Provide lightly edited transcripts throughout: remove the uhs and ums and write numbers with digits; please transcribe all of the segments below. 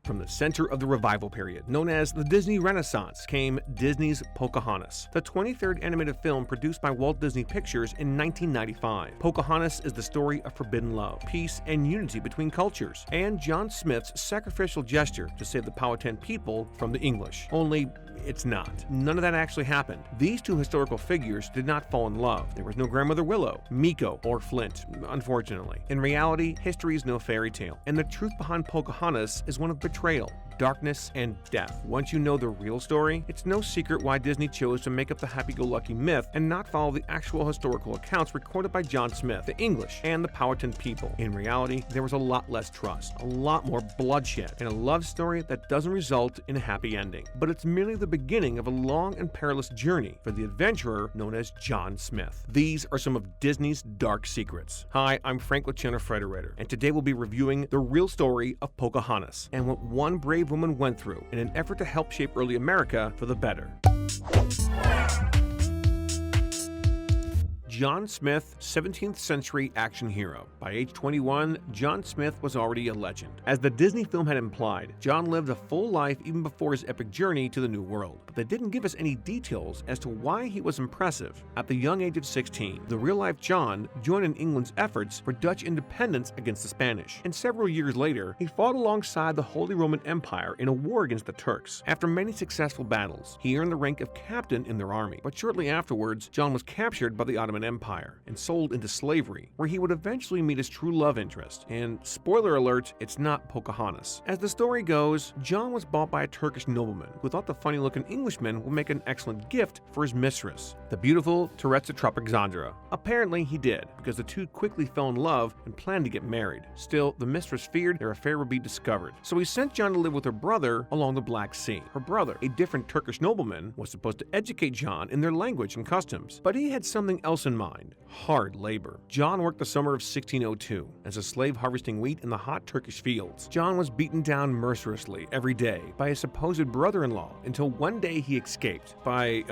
From the center of the revival period, known as the Disney Renaissance, came Disney's Pocahontas, the 23rd animated film produced by Walt Disney Pictures in 1995. Pocahontas is the story of forbidden love, peace, and unity between cultures, and John Smith's sacrificial gesture to save the Powhatan people from the English. Only, it's not. None of that actually happened. These two historical figures did not fall in love. There was no Grandmother Willow, Miko, or Flint, unfortunately. In reality, history is no fairy tale, and the truth behind Pocahontas is one of betrayal, darkness, and death. Once you know the real story, it's no secret why Disney chose to make up the happy-go-lucky myth and not follow the actual historical accounts recorded by John Smith, the English, and the Powhatan people. In reality, there was a lot less trust, a lot more bloodshed, and a love story that doesn't result in a happy ending. But it's merely the beginning of a long and perilous journey for the adventurer known as John Smith. These are some of Disney's dark secrets. Hi, I'm Frank with Frederator, and today we'll be reviewing the real story of Pocahontas and what one brave woman went through in an effort to help shape early America for the better. John Smith, 17th century action hero. By age 21, John Smith was already a legend. As the Disney film had implied, John lived a full life even before his epic journey to the New World. But they didn't give us any details as to why he was impressive. At the young age of 16, the real-life John joined in England's efforts for Dutch independence against the Spanish. And several years later, he fought alongside the Holy Roman Empire in a war against the Turks. After many successful battles, he earned the rank of captain in their army. But shortly afterwards, John was captured by the Ottoman Empire and sold into slavery, where he would eventually meet his true love interest. And spoiler alert, it's not Pocahontas. As the story goes, John was bought by a Turkish nobleman who thought the funny-looking Englishman would make an excellent gift for his mistress, the beautiful Tarzi Tropixandra. Apparently he did, because the two quickly fell in love and planned to get married. Still, the mistress feared their affair would be discovered, so he sent John to live with her brother along the Black Sea. Her brother, a different Turkish nobleman, was supposed to educate John in their language and customs, but he had something else in mind: hard labor. John worked the summer of 1602 as a slave harvesting wheat in the hot Turkish fields. John was beaten down mercilessly every day by his supposed brother-in-law until one day he escaped by,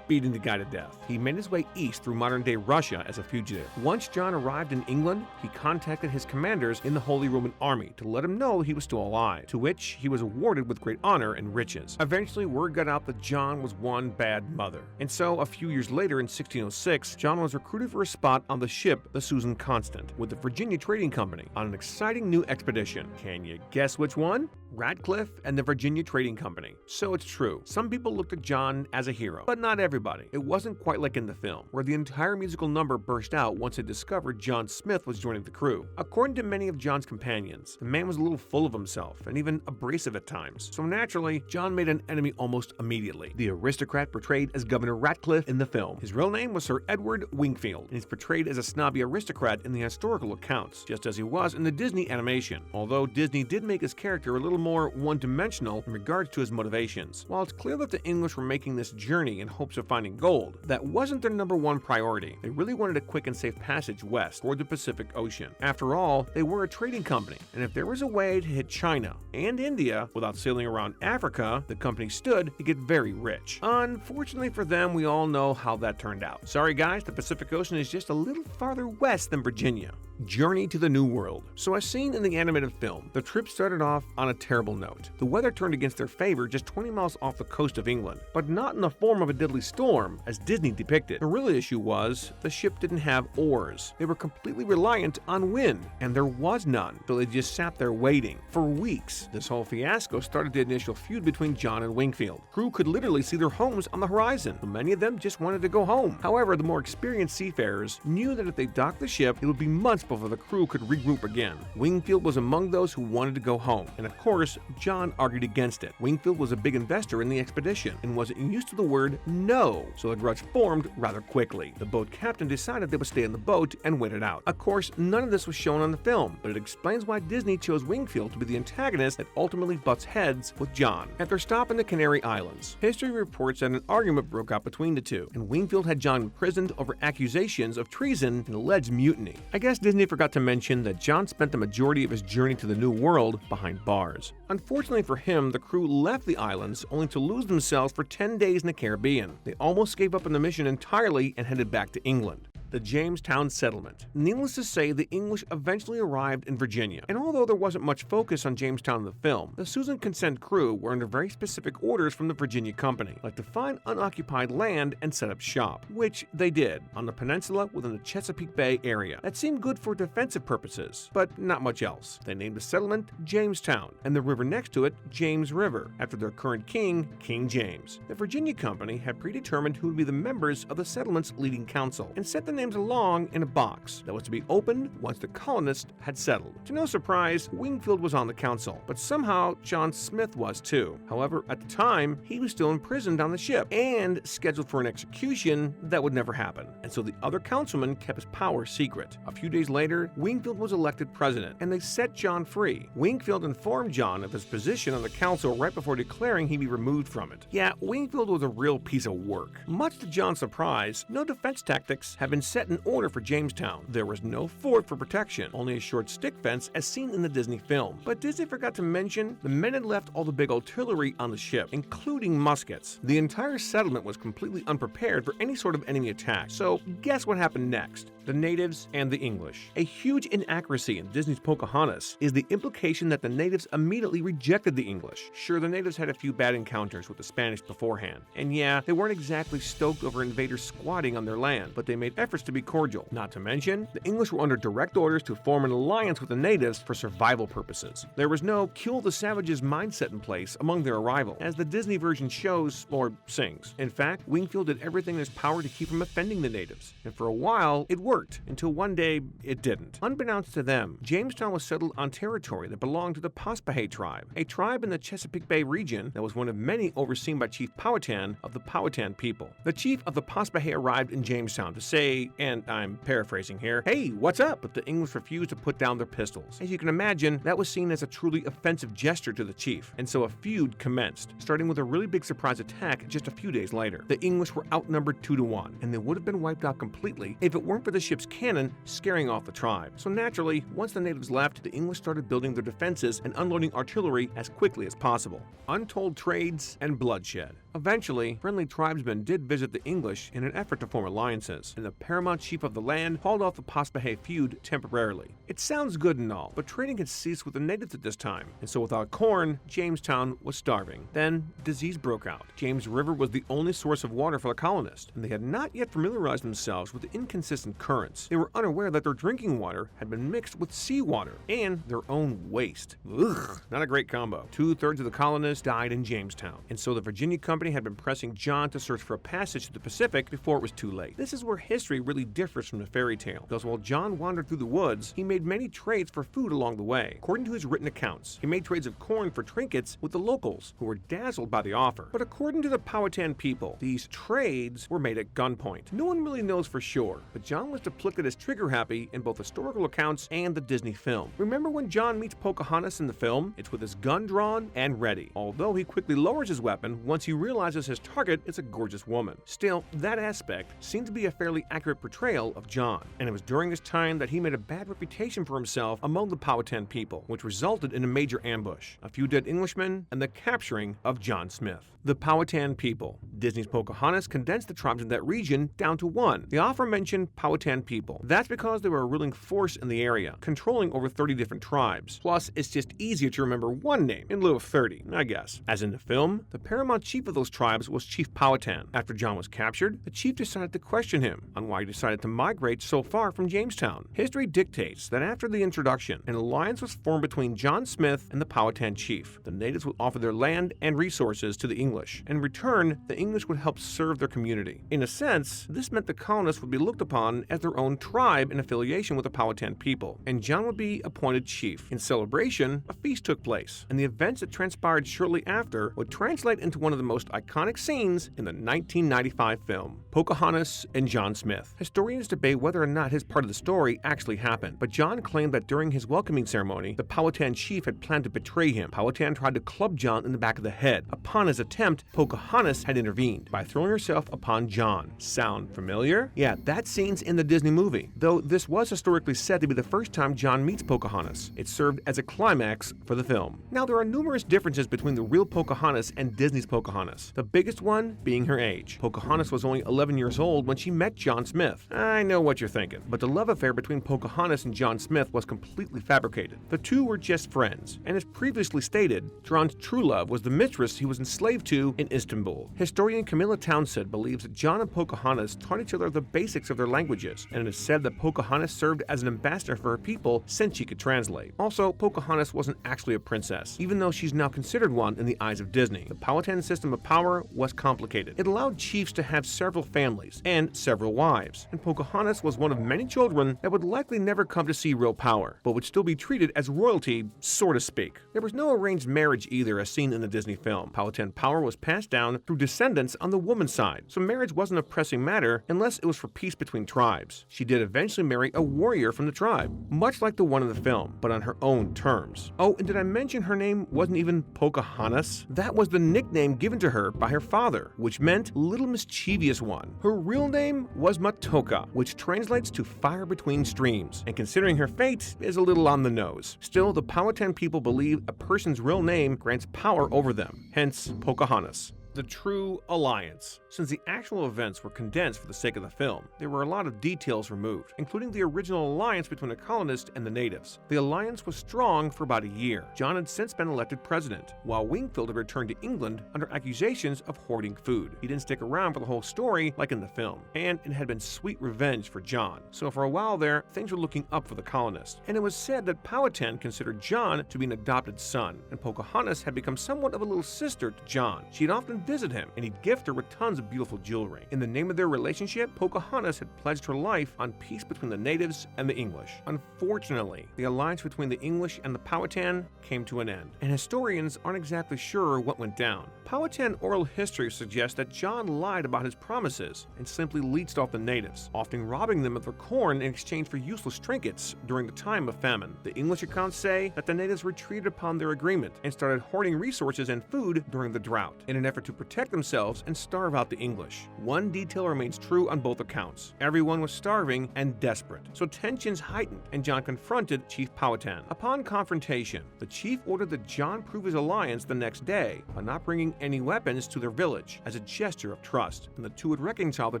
beating the guy to death. He made his way east through modern-day Russia as a fugitive. Once John arrived in England, he contacted his commanders in the Holy Roman Army to let him know he was still alive, to which he was awarded with great honor and riches. Eventually, word got out that John was one bad mother, and so a few years later in 1606, John was recruited for a spot on the ship the Susan Constant with the Virginia Trading Company on an exciting new expedition. Can you guess which one? Radcliffe and the Virginia Trading Company. So it's true, some people looked at John as a hero, but not everybody. It wasn't quite like in the film, where the entire musical number burst out once it discovered John Smith was joining the crew. According to many of John's companions, the man was a little full of himself and even abrasive at times. So naturally, John made an enemy almost immediately: the aristocrat portrayed as Governor Radcliffe in the film. His real name was Sir Edward Wingfield, and he's portrayed as a snobby aristocrat in the historical accounts, just as he was in the Disney animation, although Disney did make his character a little more one-dimensional in regards to his motivations. While it's clear that the English were making this journey in hopes of finding gold, that wasn't their number one priority. They really wanted a quick and safe passage west toward the Pacific Ocean. After all, they were a trading company, and if there was a way to hit China and India without sailing around Africa, the company stood to get very rich. Unfortunately for them, we all know how that turned out. Sorry guys, the Pacific Ocean is just a little farther west than Virginia. Journey to the New World. So as seen in the animated film, the trip started off on a terrible note. The weather turned against their favor just 20 miles off the coast of England, but not in the form of a deadly storm as Disney depicted. The real issue was the ship didn't have oars. They were completely reliant on wind, and there was none, so they just sat there waiting for weeks. This whole fiasco started the initial feud between John and Wingfield. Crew could literally see their homes on the horizon, but many of them just wanted to go home. However, the more experienced seafarers knew that if they docked the ship, it would be months before the crew could regroup again. Wingfield was among those who wanted to go home, and of course, John argued against it. Wingfield was a big investor in the expedition and wasn't used to the word no, so a grudge formed rather quickly. The boat captain decided they would stay in the boat and wait it out. Of course, none of this was shown on the film, but it explains why Disney chose Wingfield to be the antagonist that ultimately butts heads with John. At their stop in the Canary Islands, history reports that an argument broke out between the two, and Wingfield had John imprisoned over accusations of treason and alleged mutiny. I guess Disney forgot to mention that John spent the majority of his journey to the New World behind bars. Unfortunately for him, the crew left the islands only to lose themselves for 10 days in the Caribbean. They almost gave up on the mission entirely and headed back to England. the Jamestown settlement. Needless to say, the English eventually arrived in Virginia, and although there wasn't much focus on Jamestown in the film, the Susan Consent crew were under very specific orders from the Virginia Company, like to find unoccupied land and set up shop, which they did on the peninsula within the Chesapeake Bay area. That seemed good for defensive purposes, but not much else. They named the settlement Jamestown, and the river next to it James River, after their current king, King James. The Virginia Company had predetermined who would be the members of the settlement's leading council, and set the names along in a box that was to be opened once the colonists had settled. To no surprise, Wingfield was on the council, but somehow John Smith was too. However, at the time, he was still imprisoned on the ship, and scheduled for an execution that would never happen, and so the other councilman kept his power secret. A few days later, Wingfield was elected president, and they set John free. Wingfield informed John of his position on the council right before declaring he'd be removed from it. Yeah, Wingfield was a real piece of work. Much to John's surprise, no defense tactics had been set in order for Jamestown. There was no fort for protection, only a short stick fence as seen in the Disney film. But Disney forgot to mention the men had left all the big artillery on the ship, including muskets. The entire settlement was completely unprepared for any sort of enemy attack. So guess what happened next? The natives and the English. A huge inaccuracy in Disney's Pocahontas is the implication that the natives immediately rejected the English. Sure, the natives had a few bad encounters with the Spanish beforehand, and yeah, they weren't exactly stoked over invaders squatting on their land, but they made efforts to be cordial. Not to mention, the English were under direct orders to form an alliance with the natives for survival purposes. There was no kill the savages mindset in place among their arrival, as the Disney version shows or sings. In fact, Wingfield did everything in his power to keep from offending the natives, and for a while, it worked, until one day, it didn't. Unbeknownst to them, Jamestown was settled on territory that belonged to the Paspahegh tribe, a tribe in the Chesapeake Bay region that was one of many overseen by Chief Powhatan of the Powhatan people. The chief of the Paspahegh arrived in Jamestown to say, and I'm paraphrasing here, "Hey, what's up?" But the English refused to put down their pistols. As you can imagine, that was seen as a truly offensive gesture to the chief, and so a feud commenced, starting with a really big surprise attack just a few days later. The English were outnumbered 2-1, and they would have been wiped out completely if it weren't for the ship's cannon scaring off the tribe. So naturally, once the natives left, the English started building their defenses and unloading artillery as quickly as possible. Untold trades and bloodshed. Eventually, friendly tribesmen did visit the English in an effort to form alliances, and the paramount chief of the land hauled off the Paspahegh feud temporarily. It sounds good and all, but trading had ceased with the natives at this time, and so without corn, Jamestown was starving. Then, disease broke out. James River was the only source of water for the colonists, and they had not yet familiarized themselves with the inconsistent currents. They were unaware that their drinking water had been mixed with seawater and their own waste. Ugh, not a great combo. 2/3 of the colonists died in Jamestown, and so the Virginia Company had been pressing John to search for a passage to the Pacific before it was too late. This is where history really differs from the fairy tale, because while John wandered through the woods, he made many trades for food along the way. According to his written accounts, he made trades of corn for trinkets with the locals, who were dazzled by the offer. But according to the Powhatan people, these trades were made at gunpoint. No one really knows for sure, but John was depicted as trigger-happy in both historical accounts and the Disney film. Remember when John meets Pocahontas in the film? It's with his gun drawn and ready, although he quickly lowers his weapon once he realizes his target is a gorgeous woman. Still, that aspect seemed to be a fairly accurate portrayal of John, and it was during this time that he made a bad reputation for himself among the Powhatan people, which resulted in a major ambush, a few dead Englishmen, and the capturing of John Smith. The Powhatan people. Disney's Pocahontas condensed the tribes in that region down to one, the aforementioned Powhatan people. That's because they were a ruling force in the area, controlling over 30 different tribes. Plus, it's just easier to remember one name in lieu of 30, I guess. As in the film, the paramount chief of those tribes was Chief Powhatan. After John was captured, the chief decided to question him on why he decided to migrate so far from Jamestown. History dictates that after the introduction, an alliance was formed between John Smith and the Powhatan chief. The natives would offer their land and resources to the English. In return, the English would help serve their community. In a sense, this meant the colonists would be looked upon as their own tribe in affiliation with the Powhatan people, and John would be appointed chief. In celebration, a feast took place, and the events that transpired shortly after would translate into one of the most iconic scenes in the 1995 film, Pocahontas and John Smith. Historians debate whether or not his part of the story actually happened, but John claimed that during his welcoming ceremony, the Powhatan chief had planned to betray him. Powhatan tried to club John in the back of the head. Upon his attempt, Pocahontas had intervened by throwing herself upon John. Sound familiar? Yeah, that scene's in the Disney movie, though this was historically said to be the first time John meets Pocahontas. It served as a climax for the film. Now, there are numerous differences between the real Pocahontas and Disney's Pocahontas. Pocahontas, the biggest one being her age. Pocahontas was only 11 years old when she met John Smith. I know what you're thinking, but the love affair between Pocahontas and John Smith was completely fabricated. The two were just friends, and as previously stated, John's true love was the mistress he was enslaved to in Istanbul. Historian Camilla Townsend believes that John and Pocahontas taught each other the basics of their languages, and it is said that Pocahontas served as an ambassador for her people since she could translate. Also, Pocahontas wasn't actually a princess, even though she's now considered one in the eyes of Disney. The Powhatan system of power was complicated. It allowed chiefs to have several families and several wives, and Pocahontas was one of many children that would likely never come to see real power, but would still be treated as royalty, so to speak. There was no arranged marriage either, as seen in the Disney film. Powhatan power was passed down through descendants on the woman's side, so marriage wasn't a pressing matter unless it was for peace between tribes. She did eventually marry a warrior from the tribe, much like the one in the film, but on her own terms. Oh, and did I mention her name wasn't even Pocahontas? That was the nickname given to her by her father, which meant Little Mischievous One. Her real name was Matoka, which translates to fire between streams, and considering her fate is a little on the nose. Still, the Powhatan people believe a person's real name grants power over them, hence Pocahontas. The true alliance. Since the actual events were condensed for the sake of the film, there were a lot of details removed, including the original alliance between the colonists and the natives. The alliance was strong for about a year. John had since been elected president, while Wingfield had returned to England under accusations of hoarding food. He didn't stick around for the whole story like in the film, and it had been sweet revenge for John. So for a while there, things were looking up for the colonists, and it was said that Powhatan considered John to be an adopted son, and Pocahontas had become somewhat of a little sister to John. She had often visit him, and he'd gift her with tons of beautiful jewelry. In the name of their relationship, Pocahontas had pledged her life on peace between the natives and the English. Unfortunately, the alliance between the English and the Powhatan came to an end, and historians aren't exactly sure what went down. Powhatan oral history suggests that John lied about his promises and simply leeched off the natives, often robbing them of their corn in exchange for useless trinkets during the time of famine. The English accounts say that the natives retreated upon their agreement and started hoarding resources and food during the drought, in an effort to protect themselves and starve out the English. One detail remains true on both accounts. Everyone was starving and desperate, so tensions heightened, and John confronted Chief Powhatan. Upon confrontation, the chief ordered that John prove his alliance the next day by not bringing any weapons to their village as a gesture of trust, and the two would reconcile their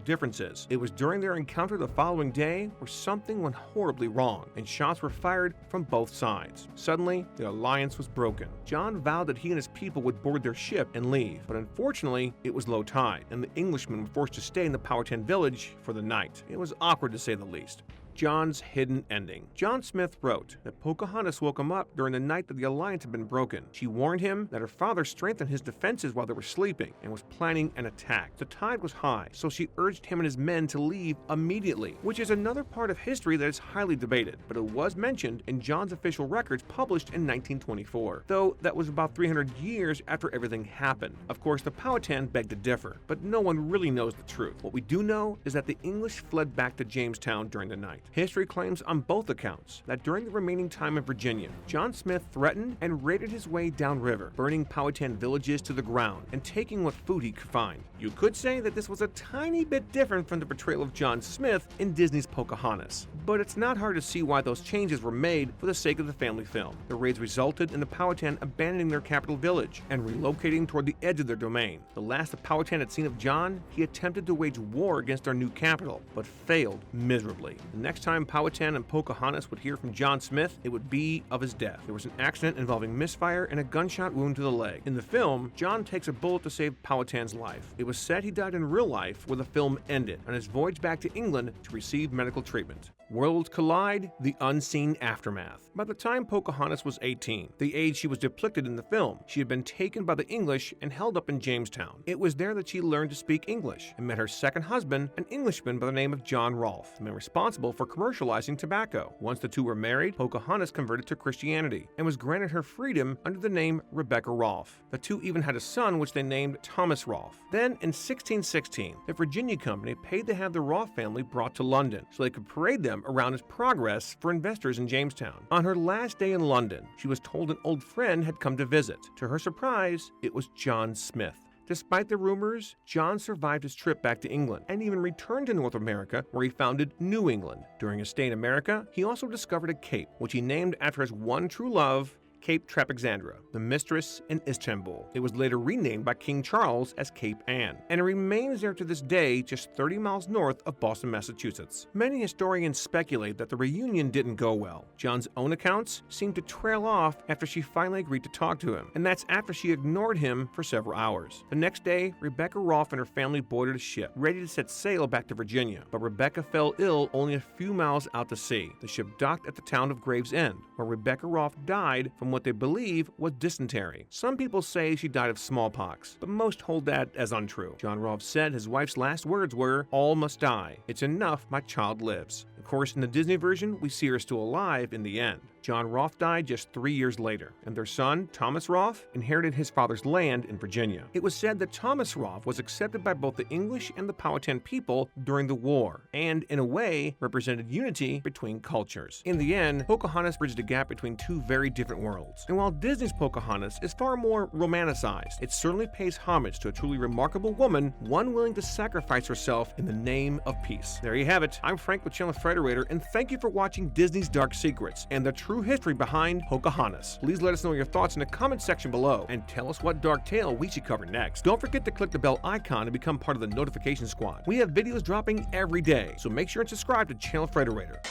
differences. It was during their encounter the following day where something went horribly wrong, and shots were fired from both sides. Suddenly, the alliance was broken. John vowed that he and his people would board their ship and leave, but unfortunately, it was low tide, and the Englishmen were forced to stay in the Powhatan village for the night. It was awkward to say the least. John's hidden ending. John Smith wrote that Pocahontas woke him up during the night that the alliance had been broken. She warned him that her father strengthened his defenses while they were sleeping and was planning an attack. The tide was high, so she urged him and his men to leave immediately, which is another part of history that is highly debated, but it was mentioned in John's official records published in 1924, though that was about 300 years after everything happened. Of course, the Powhatan begged to differ, but no one really knows the truth. What we do know is that the English fled back to Jamestown during the night. History claims on both accounts that during the remaining time in Virginia, John Smith threatened and raided his way downriver, burning Powhatan villages to the ground and taking what food he could find. You could say that this was a tiny bit different from the portrayal of John Smith in Disney's Pocahontas, but it's not hard to see why those changes were made for the sake of the family film. The raids resulted in the Powhatan abandoning their capital village and relocating toward the edge of their domain. The last the Powhatan had seen of John, he attempted to wage war against our new capital, but failed miserably. The next time Powhatan and Pocahontas would hear from John Smith, it would be of his death. There was an accident involving misfire and a gunshot wound to the leg. In the film, John takes a bullet to save Powhatan's life. It was said he died in real life where the film ended, on his voyage back to England to receive medical treatment. Worlds collide, the unseen aftermath. By the time Pocahontas was 18, the age she was depicted in the film, she had been taken by the English and held up in Jamestown. It was there that she learned to speak English and met her second husband, an Englishman by the name of John Rolfe, the man responsible for commercializing tobacco. Once the two were married, Pocahontas converted to Christianity and was granted her freedom under the name Rebecca Rolfe. The two even had a son which they named Thomas Rolfe. Then, in 1616, the Virginia Company paid to have the Rolfe family brought to London so they could parade them around as progress for investors in Jamestown. On her last day in London, she was told an old friend had come to visit. To her surprise, it was John Smith. Despite the rumors, John survived his trip back to England and even returned to North America, where he founded New England. During his stay in America, he also discovered a cape, which he named after his one true love, Cape Trapexandra, the mistress in Istanbul. It was later renamed by King Charles as Cape Anne, and it remains there to this day, just 30 miles north of Boston, Massachusetts. Many historians speculate that the reunion didn't go well. John's own accounts seem to trail off after she finally agreed to talk to him, and that's after she ignored him for several hours. The next day, Rebecca Rolfe and her family boarded a ship, ready to set sail back to Virginia, but Rebecca fell ill only a few miles out to sea. The ship docked at the town of Gravesend, where Rebecca Rolfe died from what they believe was dysentery. Some people say she died of smallpox, but most hold that as untrue. John Rolfe said his wife's last words were, "All must die. It's enough my child lives." Of course, in the Disney version, we see her still alive in the end. John Rolfe died just 3 years later, and their son, Thomas Rolfe, inherited his father's land in Virginia. It was said that Thomas Rolfe was accepted by both the English and the Powhatan people during the war, and in a way represented unity between cultures. In the end, Pocahontas bridged a gap between two very different worlds. And while Disney's Pocahontas is far more romanticized, it certainly pays homage to a truly remarkable woman, one willing to sacrifice herself in the name of peace. There you have it. I'm Frank with Channel Frederator, and thank you for watching Disney's Dark Secrets and the true history behind Pocahontas. Please let us know your thoughts in the comment section below and tell us what dark tale we should cover next. Don't forget to click the bell icon to become part of the notification squad. We have videos dropping every day, so make sure and subscribe to Channel Frederator.